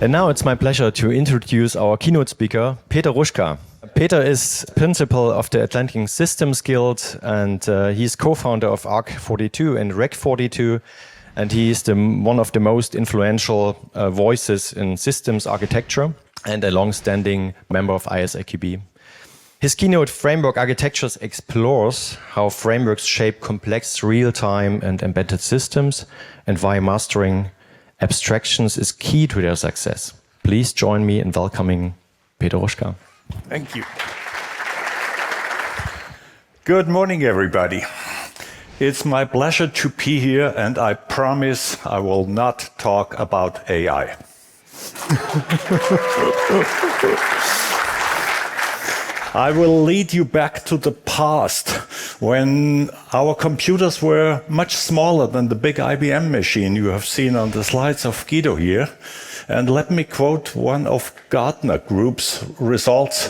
And now it's my pleasure to introduce our keynote speaker, Peter Hruschka. Peter is principal of the Atlantic Systems Guild, and he's co-founder of ARC42 and Rec42, and he is one of the most influential voices in systems architecture and a long-standing member of iSAQB. His keynote, Framework Architectures, explores how frameworks shape complex real-time and embedded systems and why mastering abstractions is key to their success. Please join me in welcoming Peter Hruschka. Thank you. Good morning, everybody. It's my pleasure to be here, and I promise I will not talk about AI. I will lead you back to the past, when our computers were much smaller than the big IBM machine you have seen on the slides of Guido here. And let me quote one of Gartner Group's results.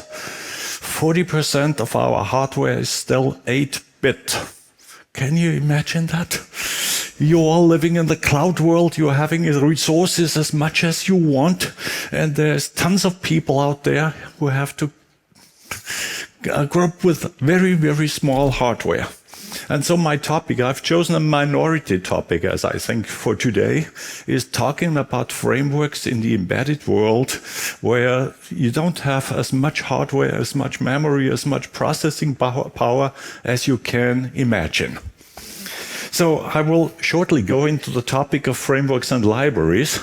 40% of our hardware is still 8-bit. Can you imagine that? You're all living in the cloud world, you're having resources as much as you want, and there's tons of people out there who have to grow up with very, very small hardware. And so my topic, I've chosen a minority topic, as I think for today, is talking about frameworks in the embedded world where you don't have as much hardware, as much memory, as much processing power as you can imagine. So I will shortly go into the topic of frameworks and libraries,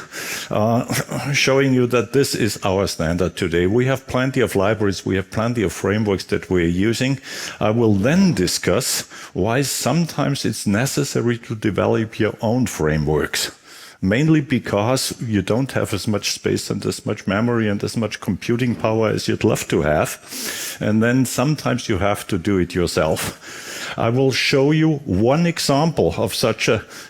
showing you that this is our standard today. We have plenty of libraries, we have plenty of frameworks that we're using. I will then discuss why sometimes it's necessary to develop your own frameworks. Mainly because you don't have as much space and as much memory and as much computing power as you'd love to have. And then sometimes you have to do it yourself. I will show you one example of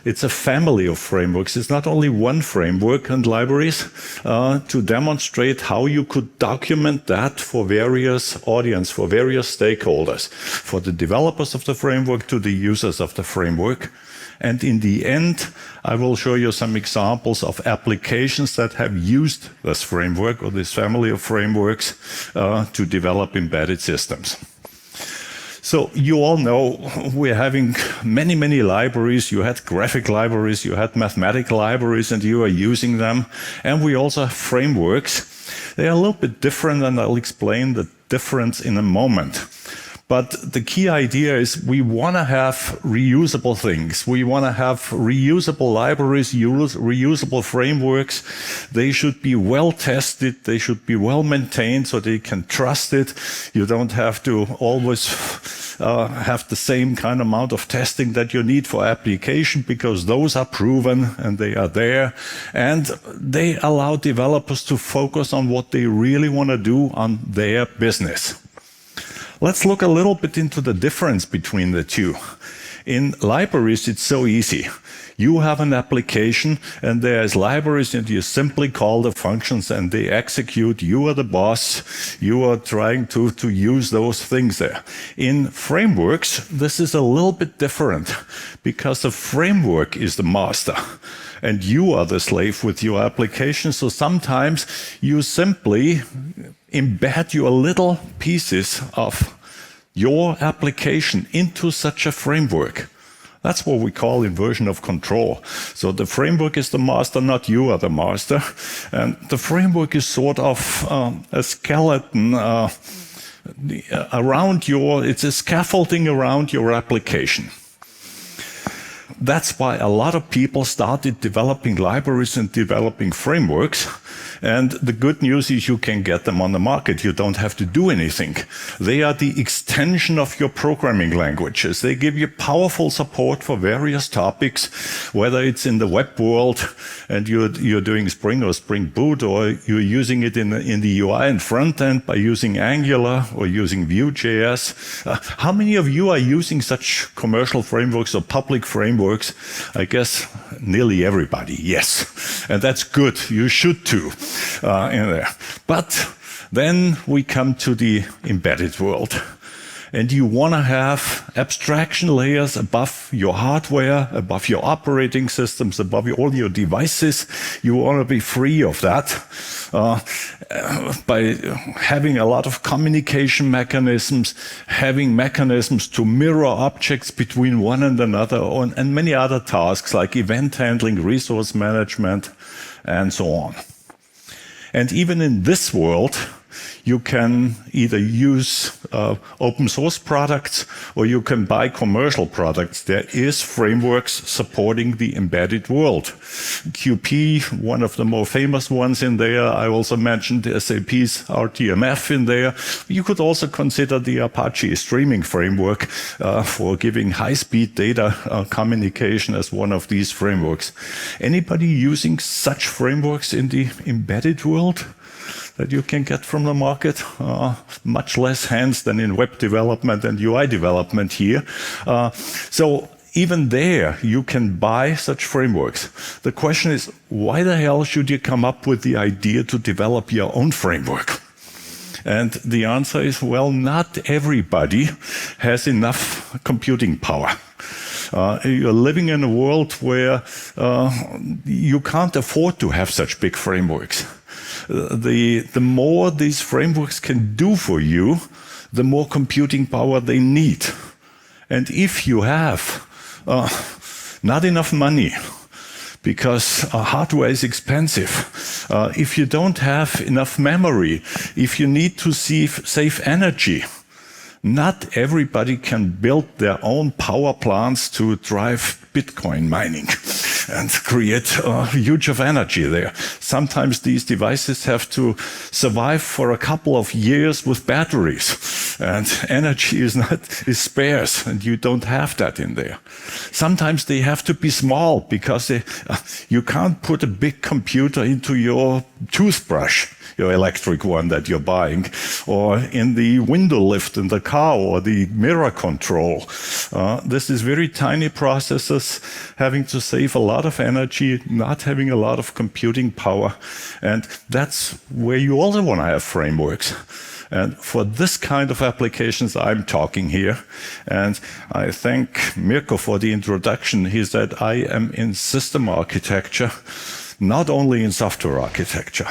it's a family of frameworks. It's not only one framework and libraries, to demonstrate how you could document that for various audience, for various stakeholders, for the developers of the framework to the users of the framework. And in the end, I will show you some examples of applications that have used this framework or this family of frameworks to develop embedded systems. So you all know we're having many, many libraries. You had graphic libraries, you had mathematical libraries, and you are using them. And we also have frameworks. They are a little bit different, and I'll explain the difference in a moment. But the key idea is we want to have reusable things. We want to have reusable libraries, reusable frameworks. They should be well tested. They should be well maintained so they can trust it. You don't have to always have the same kind of amount of testing that you need for application, because those are proven and they are there. And they allow developers to focus on what they really want to do on their business. Let's look a little bit into the difference between the two. In libraries, it's so easy. You have an application and there's libraries and you simply call the functions and they execute. You are the boss. You are trying to use those things there. In frameworks, this is a little bit different because the framework is the master and you are the slave with your application. So sometimes you simply embed your little pieces of your application into such a framework. That's what we call inversion of control. So the framework is the master, not you are the master. And the framework is sort of a skeleton it's a scaffolding around your application. That's why a lot of people started developing libraries and developing frameworks. And the good news is you can get them on the market. You don't have to do anything. They are the extension of your programming languages. They give you powerful support for various topics, whether it's in the web world and you're doing Spring or Spring Boot, or you're using it in the UI and front end by using Angular or using Vue.js. How many of you are using such commercial frameworks or public frameworks? I guess nearly everybody, yes. And that's good. You should too. In there. But then we come to the embedded world. and you want to have abstraction layers above your hardware, above your operating systems, above all your devices. You want to be free of that by having a lot of communication mechanisms, having mechanisms to mirror objects between one and another, and many other tasks like event handling, resource management, and so on. And even in this world, you can either use open source products or you can buy commercial products. There is frameworks supporting the embedded world. QP, one of the more famous ones in there. I also mentioned SAP's RTMF in there. You could also consider the Apache streaming framework for giving high-speed data communication as one of these frameworks. Anybody using such frameworks in the embedded world that you can get from the market? Much less hands than in web development and UI development here. So even there, you can buy such frameworks. The question is, why the hell should you come up with the idea to develop your own framework? And the answer is, well, not everybody has enough computing power. You're living in a world where you can't afford to have such big frameworks. The more these frameworks can do for you, the more computing power they need. And if you have not enough money, because hardware is expensive, if you don't have enough memory, if you need to save energy, not everybody can build their own power plants to drive Bitcoin mining and create huge of energy there. Sometimes these devices have to survive for a couple of years with batteries, and energy is scarce, and you don't have that in there. Sometimes they have to be small because you can't put a big computer into your toothbrush, your electric one that you're buying, or in the window lift in the car, or the mirror control. This is very tiny processors having to save a lot of energy, not having a lot of computing power. And that's where you also want to have frameworks. And for this kind of applications, I'm talking here. And I thank Mirko for the introduction. He said, I am in system architecture, not only in software architecture.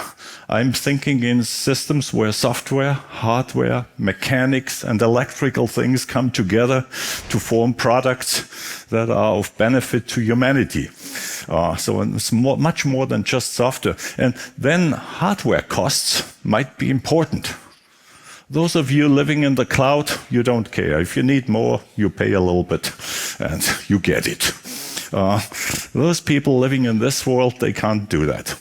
I'm thinking in systems where software, hardware, mechanics, and electrical things come together to form products that are of benefit to humanity. So it's much more than just software. And then hardware costs might be important. Those of you living in the cloud, you don't care. If you need more, you pay a little bit and you get it. Those people living in this world, they can't do that.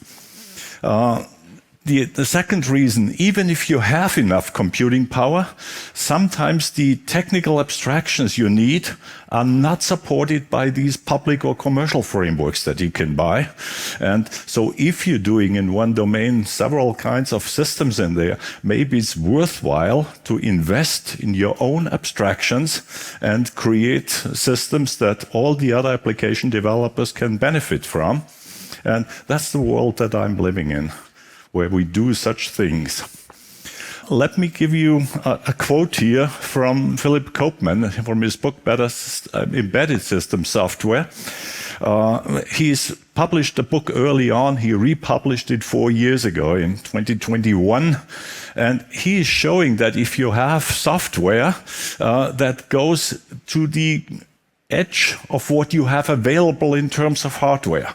The second reason, even if you have enough computing power, sometimes the technical abstractions you need are not supported by these public or commercial frameworks that you can buy. And so if you're doing in one domain several kinds of systems in there, maybe it's worthwhile to invest in your own abstractions and create systems that all the other application developers can benefit from. And that's the world that I'm living in, where we do such things. Let me give you a quote here from Philip Koopman from his book, Better Embedded System Software. He's published a book early on. He republished it 4 years ago in 2021. And he is showing that if you have software that goes to the edge of what you have available in terms of hardware,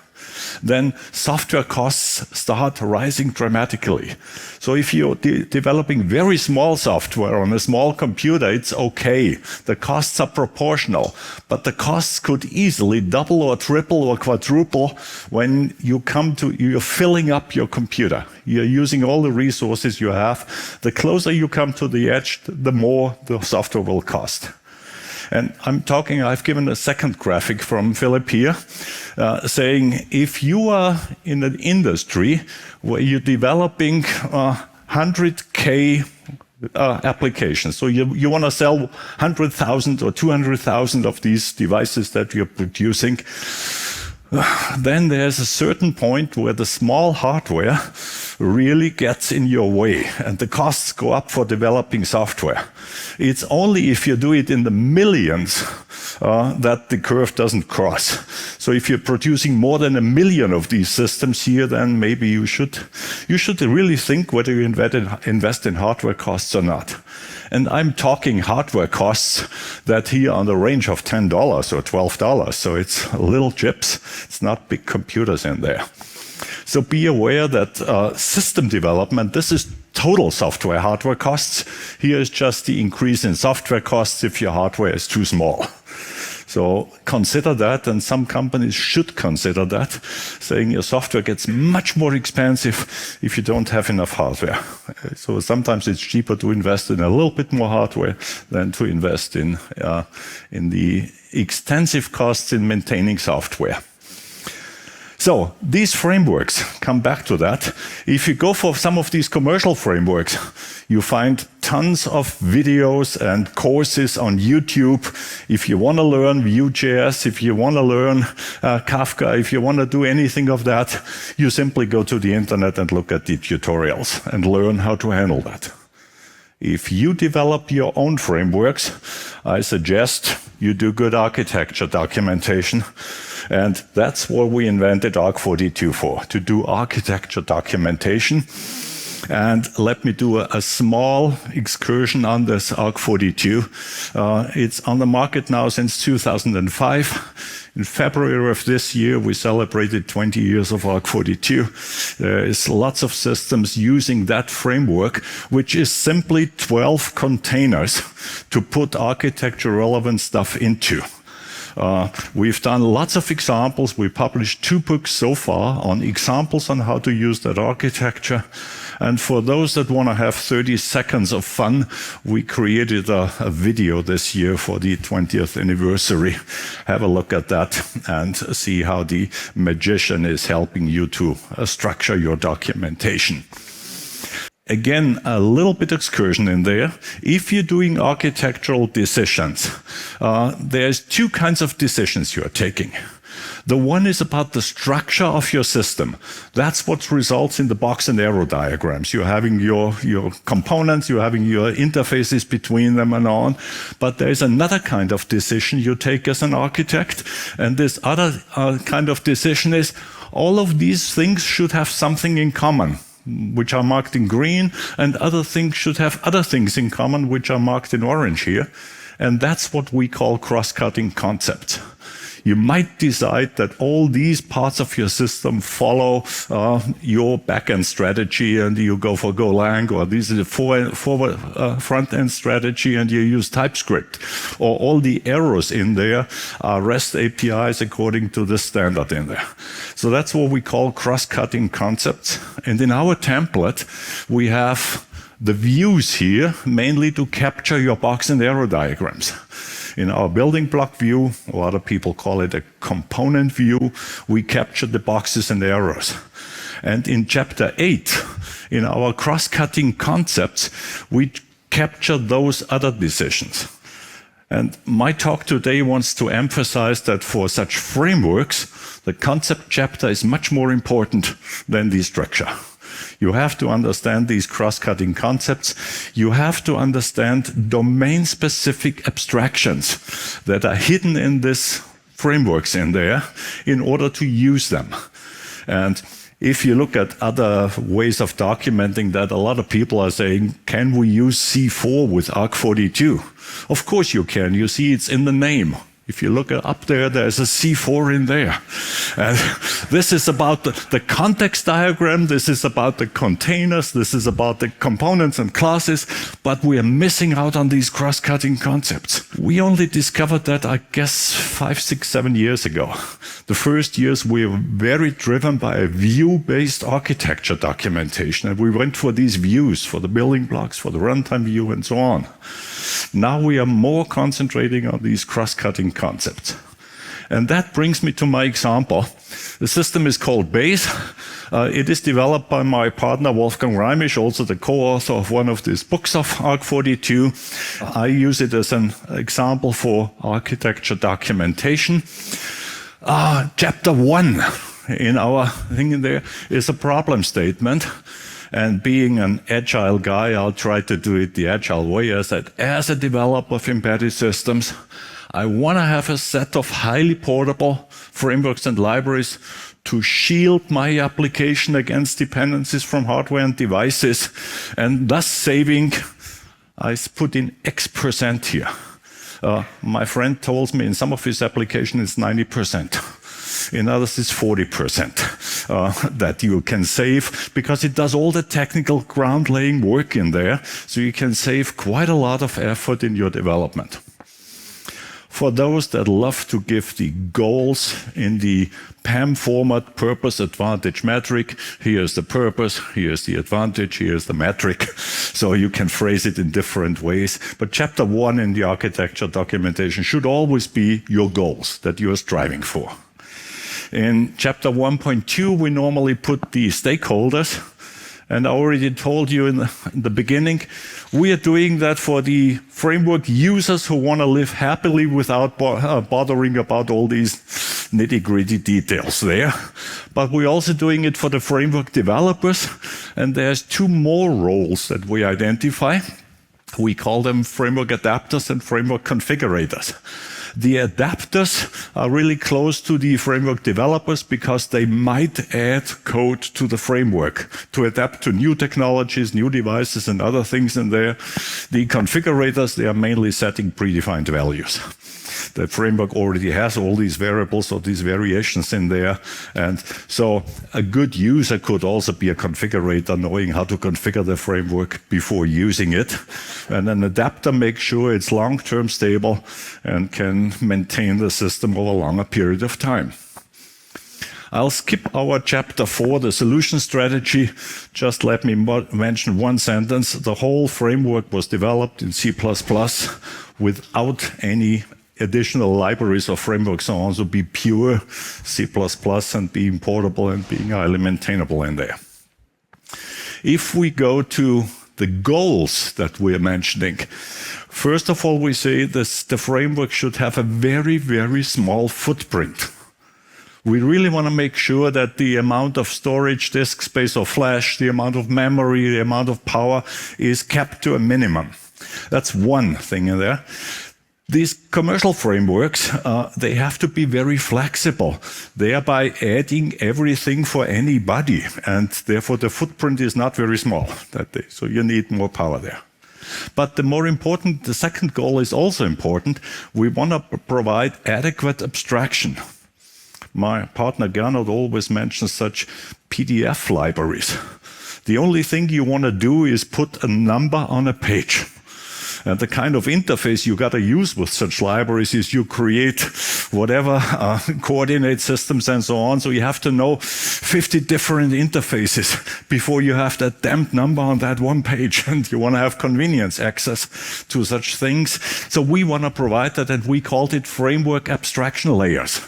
then software costs start rising dramatically. So if you're developing very small software on a small computer, it's okay. The costs are proportional, but the costs could easily double or triple or quadruple when you're filling up your computer. You're using all the resources you have. The closer you come to the edge, the more the software will cost. And I've given a second graphic from Philip here, saying if you are in an industry where you're developing 100K applications, so you want to sell 100,000 or 200,000 of these devices that you're producing, then there's a certain point where the small hardware really gets in your way and the costs go up for developing software. It's only if you do it in the millions that the curve doesn't cross. So if you're producing more than 1 million of these systems here, then maybe you should really think whether you invest in hardware costs or not. And I'm talking hardware costs that here are the range of $10 or $12. So it's little chips. It's not big computers in there. So be aware that system development, this is total software hardware costs. Here is just the increase in software costs if your hardware is too small. So consider that, and some companies should consider that, saying your software gets much more expensive if you don't have enough hardware. So sometimes it's cheaper to invest in a little bit more hardware than to invest in the extensive costs in maintaining software. So these frameworks, come back to that. If you go for some of these commercial frameworks, you find tons of videos and courses on YouTube. If you want to learn Vue.js, if you want to learn Kafka, if you want to do anything of that, you simply go to the internet and look at the tutorials and learn how to handle that. If you develop your own frameworks, I suggest you do good architecture documentation. And that's what we invented ARC42 for, to do architecture documentation. And let me do a small excursion on this ARC42. It's on the market now since 2005. In February of this year, we celebrated 20 years of ARC42. There is lots of systems using that framework, which is simply 12 containers to put architecture-relevant stuff into. We've done lots of examples. We published 2 books so far on examples on how to use that architecture. And for those that want to have 30 seconds of fun, we created a video this year for the 20th anniversary. Have a look at that and see how the magician is helping you to structure your documentation. Again, a little bit excursion in there. If you're doing architectural decisions, there's 2 kinds of decisions you're taking. The one is about the structure of your system. That's what results in the box and arrow diagrams. You're having your components, you're having your interfaces between them and on. But there's another kind of decision you take as an architect. And this other kind of decision is all of these things should have something in common, which are marked in green, and other things should have other things in common, which are marked in orange here. And that's what we call cross-cutting concepts. You might decide that all these parts of your system follow your back-end strategy and you go for Golang, or this is a front-end strategy and you use TypeScript. Or all the arrows in there are REST APIs according to the standard in there. So that's what we call cross-cutting concepts. And in our template, we have the views here, mainly to capture your box and arrow diagrams. In our building block view, a lot of people call it a component view, we capture the boxes and arrows. And in chapter 8, in our cross-cutting concepts, we capture those other decisions. And my talk today wants to emphasize that for such frameworks, the concept chapter is much more important than the structure. You have to understand these cross-cutting concepts. You have to understand domain-specific abstractions that are hidden in these frameworks in there in order to use them. And if you look at other ways of documenting that, a lot of people are saying, can we use C4 with ARC42? Of course you can. You see it's in the name. If you look up there, there's a C4 in there. And this is about the context diagram, this is about the containers, this is about the components and classes, but we are missing out on these cross-cutting concepts. We only discovered that, I guess, 5, 6, 7 years ago. The first years we were very driven by a view-based architecture documentation, and we went for these views, for the building blocks, for the runtime view, and so on. Now we are more concentrating on these cross-cutting concepts. And that brings me to my example. The system is called Base. It is developed by my partner Wolfgang Reimisch, also the co-author of one of these books of ARC42. I use it as an example for architecture documentation. Chapter 1 in our thing in there is a problem statement. And being an agile guy, I'll try to do it the agile way. I said, as a developer of embedded systems, I want to have a set of highly portable frameworks and libraries to shield my application against dependencies from hardware and devices, and thus saving, I put in X% here. My friend told me in some of his applications it's 90%. In others it's 40% that you can save, because it does all the technical ground laying work in there, so you can save quite a lot of effort in your development. For those that love to give the goals in the PAM format, purpose, advantage, metric, here's the purpose, here's the advantage, here's the metric. So you can phrase it in different ways. But chapter 1 in the architecture documentation should always be your goals that you are striving for. In chapter 1.2, we normally put the stakeholders. And I already told you in the beginning, we are doing that for the framework users who want to live happily without bothering about all these nitty-gritty details there. But we're also doing it for the framework developers. And there's 2 more roles that we identify. We call them framework adapters and framework configurators. The adapters are really close to the framework developers because they might add code to the framework to adapt to new technologies, new devices, and other things in there. The configurators, they are mainly setting predefined values. The framework already has all these variables or these variations in there. And so a good user could also be a configurator, knowing how to configure the framework before using it. And an adapter makes sure it's long-term stable and can maintain the system over a longer period of time. I'll skip our chapter 4, the solution strategy. Just let me mention one sentence. The whole framework was developed in C++ without any additional libraries or frameworks, so also be pure C++ and being portable and being highly maintainable in there. If we go to the goals that we're mentioning, first of all, we say this, the framework should have a very, very small footprint. We really want to make sure that the amount of storage, disk space or flash, the amount of memory, the amount of power is kept to a minimum. That's one thing in there. These commercial frameworks, they have to be very flexible, thereby adding everything for anybody, and therefore the footprint is not very small that day, so you need more power there. But the more important, the second goal is also important. We want to provide adequate abstraction. My partner Gernot always mentions such PDF libraries. The only thing you want to do is put a number on a page. And the kind of interface you got to use with such libraries is you create whatever coordinate systems and so on. So you have to know 50 different interfaces before you have that damned number on that one page. And you want to have convenience access to such things. So we want to provide that, and we called it framework abstraction layers.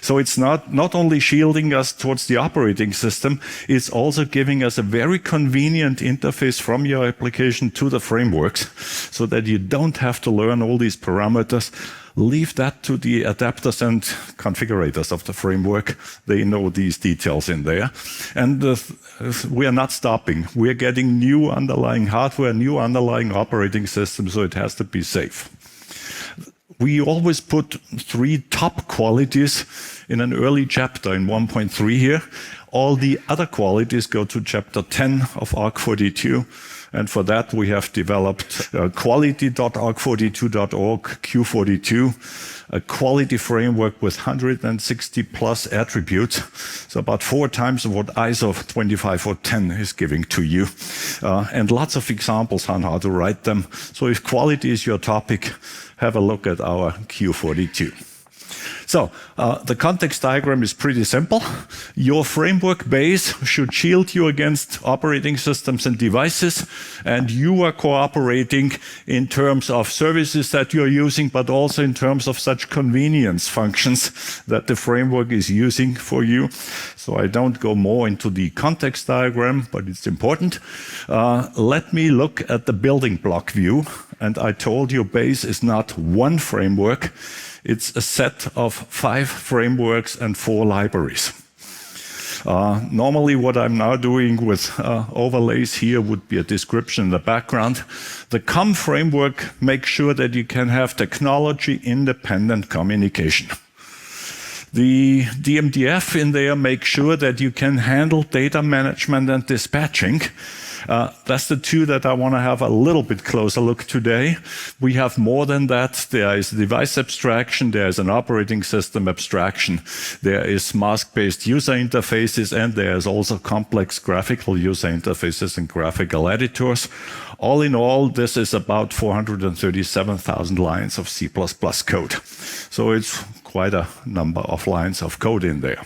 So it's not only shielding us towards the operating system, it's also giving us a very convenient interface from your application to the frameworks, so that you don't have to learn all these parameters. Leave that to the adapters and configurators of the framework. They know these details in there. And we are not stopping. We are getting new underlying hardware, new underlying operating systems, so it has to be safe. We always put 3 top qualities in an early chapter in 1.3 here. All the other qualities go to chapter 10 of ARC42. And for that, we have developed quality.arc42.org, Q42, a quality framework with 160 plus attributes. So about 4 times what ISO 25410 is giving to you. And lots of examples on how to write them. So if quality is your topic, have a look at our Q42. So the context diagram is pretty simple. Your framework base should shield you against operating systems and devices, and you are cooperating in terms of services that you're using, but also in terms of such convenience functions that the framework is using for you. So I don't go more into the context diagram, but it's important. Let me look at the building block view. And I told you base is not one framework. It's a set of 5 frameworks and 4 libraries. Normally what I'm now doing with overlays here would be a description in the background. The COM framework makes sure that you can have technology-independent communication. The DMDF in there makes sure that you can handle data management and dispatching. That's the 2 that I want to have a little bit closer look today. We have more than that. There is device abstraction, there is an operating system abstraction, there is mask-based user interfaces, and there is also complex graphical user interfaces and graphical editors. All in all, this is about 437,000 lines of C++ code. So it's quite a number of lines of code in there.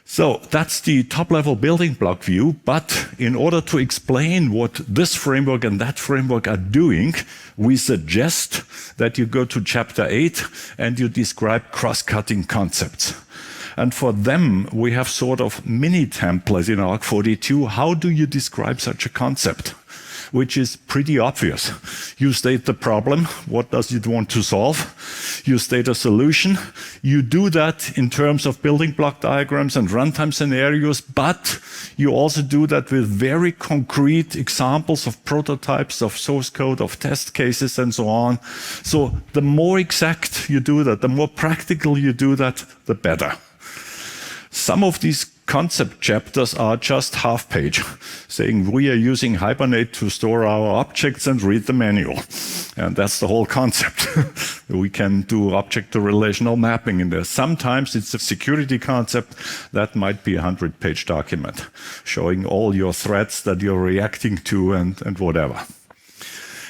So that's the top-level building block view, but in order to explain what this framework and that framework are doing, we suggest that you go to chapter 8 and you describe cross-cutting concepts. And for them, we have sort of mini templates in ARC42. How do you describe such a concept? Which is pretty obvious. You state the problem, what does it want to solve? You state a solution. You do that in terms of building block diagrams and runtime scenarios, but you also do that with very concrete examples of prototypes, of source code, of test cases, and so on. So the more exact you do that, the more practical you do that, the better. Some of these concept chapters are just half-page, saying we are using Hibernate to store our objects and read the manual. And that's the whole concept. We can do object-to-relational mapping in there. Sometimes it's a security concept that might be a 100-page document, showing all your threats that you're reacting to and whatever.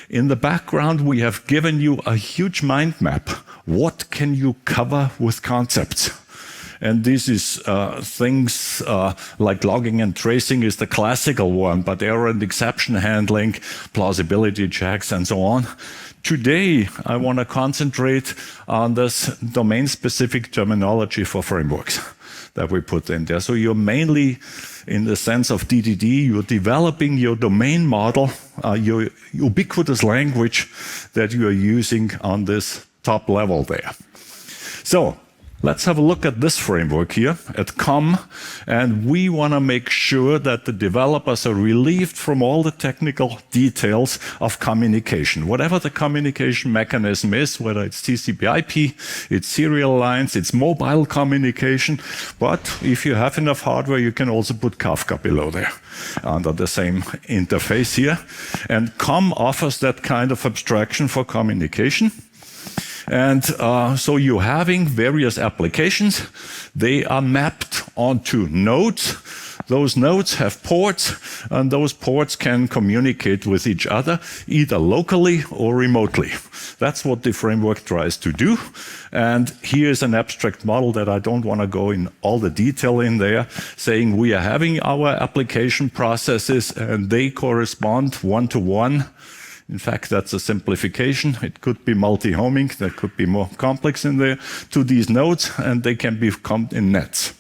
In the background, we have given you a huge mind map. What can you cover with concepts? And this is things like logging and tracing is the classical one, but error and exception handling, plausibility checks, and so on. Today, I want to concentrate on this domain-specific terminology for frameworks that we put in there. So you're mainly, in the sense of DDD, you're developing your domain model, your ubiquitous language that you are using on this top level there. So, let's have a look at this framework here, at COM, and we want to make sure that the developers are relieved from all the technical details of communication. Whatever the communication mechanism is, whether it's TCP/IP, it's serial lines, it's mobile communication, but if you have enough hardware, you can also put Kafka below there under the same interface here. And COM offers that kind of abstraction for communication. And so you're having various applications. They are mapped onto nodes. Those nodes have ports, and those ports can communicate with each other, either locally or remotely. That's what the framework tries to do. And here's an abstract model that I don't want to go in all the detail in there, saying we are having our application processes, and they correspond one-to-one. In fact, that's a simplification. It could be multi-homing, there could be more complex in there, to these nodes, and they can be come in nets.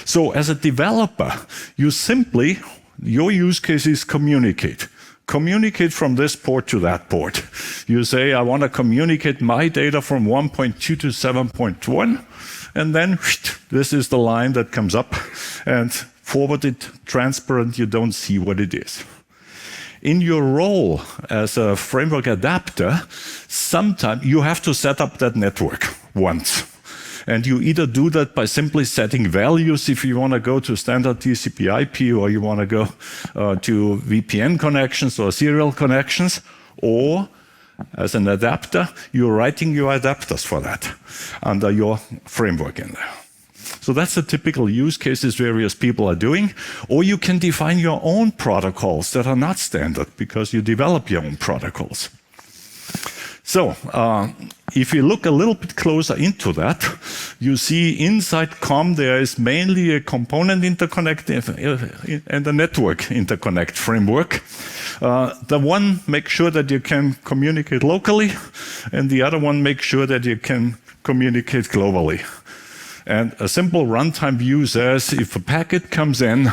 So as a developer, you simply, your use case is communicate. Communicate from this port to that port. You say, I want to communicate my data from 1.2 to 7.1, and then this is the line that comes up, and forwarded, transparent, you don't see what it is. In your role as a framework adapter, sometimes you have to set up that network once. And you either do that by simply setting values if you want to go to standard TCP/IP, or you want to go to VPN connections or serial connections, or as an adapter, you're writing your adapters for that under your framework in there. So that's the typical use cases various people are doing. Or you can define your own protocols that are not standard because you develop your own protocols. So if you look a little bit closer into that, you see inside COM there is mainly a component interconnect and a network interconnect framework. The one makes sure that you can communicate locally, and the other one makes sure that you can communicate globally. And a simple runtime view says, if a packet comes in,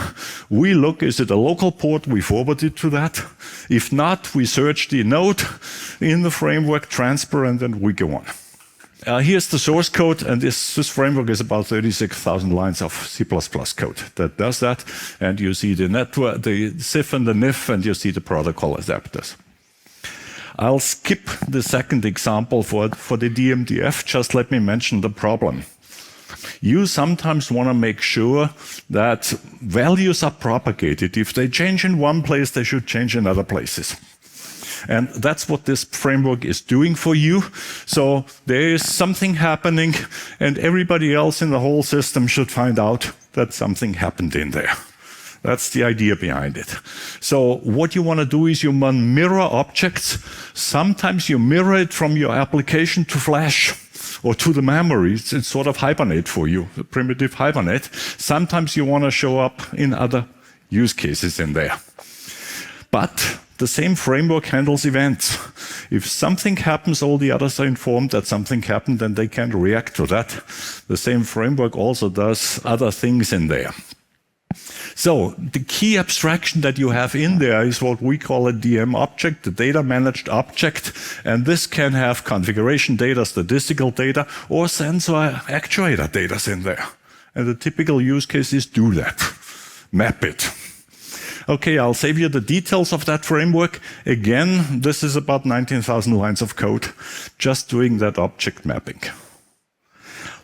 we look, is it a local port? We forward it to that. If not, we search the node in the framework, transparent, and we go on. Here's the source code, and this framework is about 36,000 lines of C++ code that does that. And you see the network, the CIF and the NIF, and you see the protocol adapters. I'll skip the second example for the DMDF. Just let me mention the problem. You sometimes want to make sure that values are propagated. If they change in one place, they should change in other places. And that's what this framework is doing for you. So there is something happening, and everybody else in the whole system should find out that something happened in there. That's the idea behind it. So what you want to do is you want to mirror objects. Sometimes you mirror it from your application to Flash or to the memory. It's sort of hibernate for you, a primitive hibernate. Sometimes you want to show up in other use cases in there. But the same framework handles events. If something happens, all the others are informed that something happened and they can react to that. The same framework also does other things in there. So the key abstraction that you have in there is what we call a DM object, the data managed object. And this can have configuration data, statistical data, or sensor actuator data in there. And the typical use cases do that. Map it. Okay, I'll save you the details of that framework. Again, this is about 19,000 lines of code, just doing that object mapping.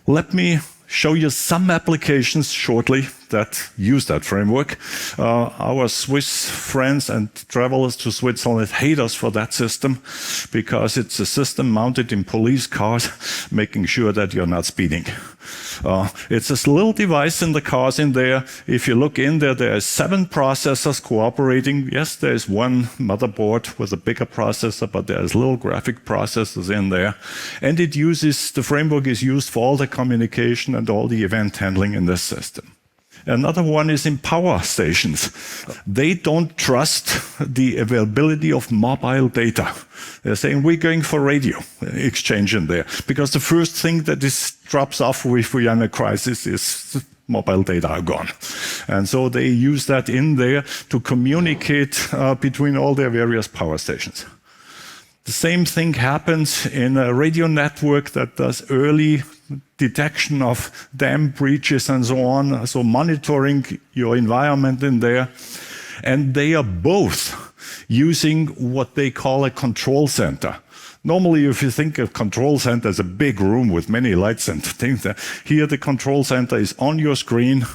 Let me show you some applications shortly that use that framework. Our Swiss friends and travelers to Switzerland hate us for that system because it's a system mounted in police cars, making sure that you're not speeding. It's this little device in the cars in there. If you look in there, there are 7 processors cooperating. Yes, there is one motherboard with a bigger processor, but there's little graphic processors in there. And it uses, the framework is used for all the communication and all the event handling in this system. Another one is in power stations. They don't trust the availability of mobile data. They're saying we're going for radio exchange in there because the first thing that drops off if we are in a crisis is mobile data are gone. And so they use that in there to communicate between all their various power stations. The same thing happens in a radio network that does early detection of dam breaches and so on, so monitoring your environment in there. And they are both using what they call a control center. Normally, if you think of control center as a big room with many lights and things, here the control center is on your screen,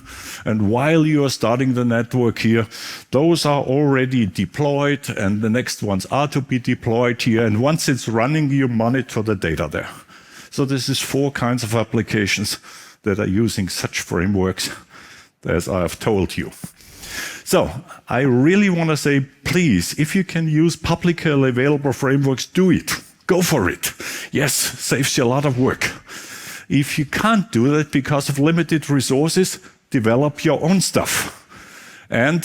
and while you are starting the network here, those are already deployed, and the next ones are to be deployed here, and once it's running, you monitor the data there. So this is 4 kinds of applications that are using such frameworks as I have told you. So I really want to say, please, if you can use publicly available frameworks, do it. Go for it. Yes, saves you a lot of work. If you can't do that because of limited resources, develop your own stuff. And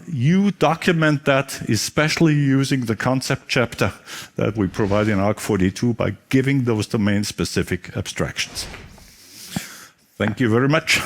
you document that, especially using the concept chapter that we provide in ARC42 by giving those domain-specific abstractions. Thank you very much.